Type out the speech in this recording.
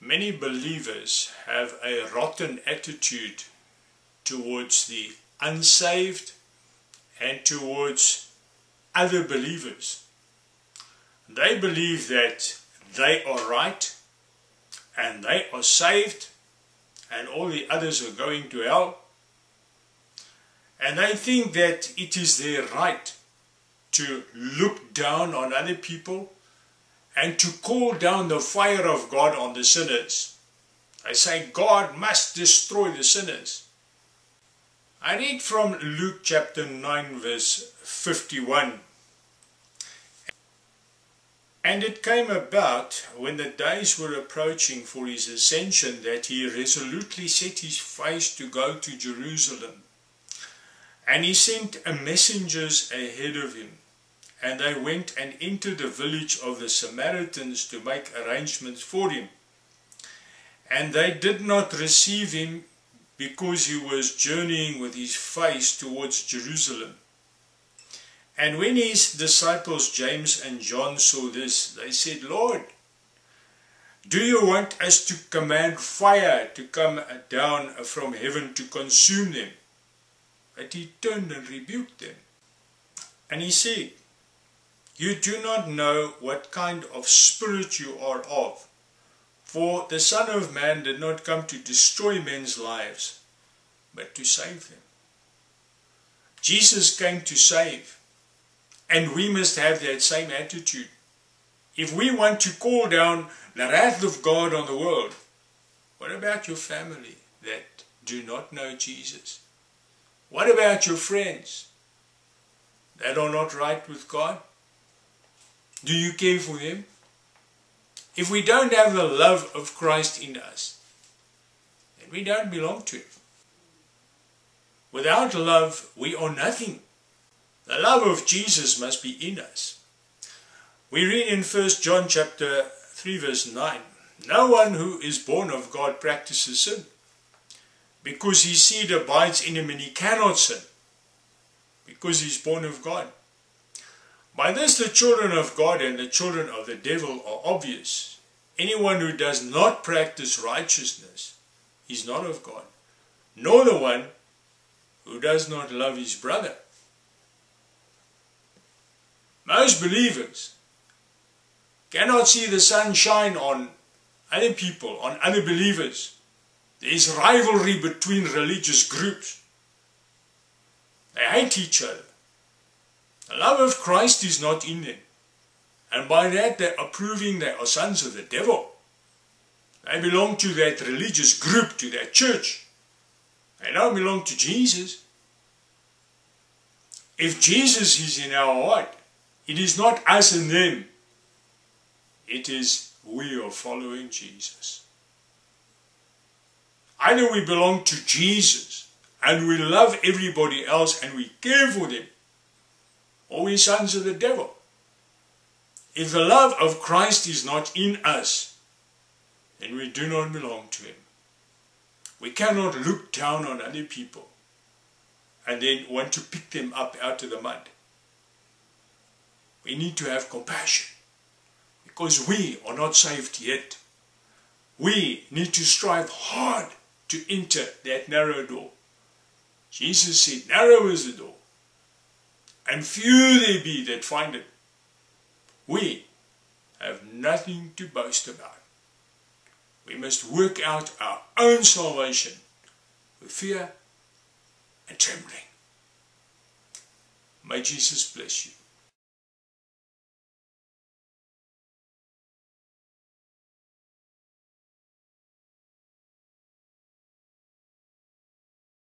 Many believers have a rotten attitude towards the unsaved and towards other believers. They believe that they are right and they are saved and all the others are going to hell. And they think that it is their right to look down on other people and to call down the fire of God on the sinners. They say God must destroy the sinners. I read from Luke chapter 9 verse 51. And it came about, when the days were approaching for his ascension, that he resolutely set his face to go to Jerusalem. And he sent messengers ahead of him. And they went and entered the village of the Samaritans to make arrangements for him. And they did not receive him, because he was journeying with his face towards Jerusalem. And when his disciples James and John saw this, they said, Lord, do you want us to command fire to come down from heaven to consume them? But he turned and rebuked them. And he said, you do not know what kind of spirit you are of. For the Son of Man did not come to destroy men's lives, but to save them. Jesus came to save, and we must have that same attitude. If we want to call down the wrath of God on the world, what about your family that do not know Jesus? What about your friends that are not right with God? Do you care for them? If we don't have the love of Christ in us, then we don't belong to Him. Without love, we are nothing. The love of Jesus must be in us. We read in 1 John chapter 3 verse 9, no one who is born of God practices sin, because his seed abides in him and he cannot sin, because he is born of God. By this the children of God and the children of the devil are obvious. Anyone who does not practice righteousness is not of God, nor the one who does not love his brother. Most believers cannot see the sun shine on other people, on other believers. There is rivalry between religious groups. They hate each other. The love of Christ is not in them. And by that they are proving they are sons of the devil. They belong to that religious group, to that church. They don't belong to Jesus. If Jesus is in our heart, it is not us and them. It is we are following Jesus. Either we belong to Jesus and we love everybody else and we care for them, or we're sons of the devil. If the love of Christ is not in us, then we do not belong to Him. We cannot look down on other people and then want to pick them up out of the mud. We need to have compassion, because we are not saved yet. We need to strive hard to enter that narrow door. Jesus said, narrow is the door, and few there be that find it. We have nothing to boast about. We must work out our own salvation with fear and trembling. May Jesus bless you.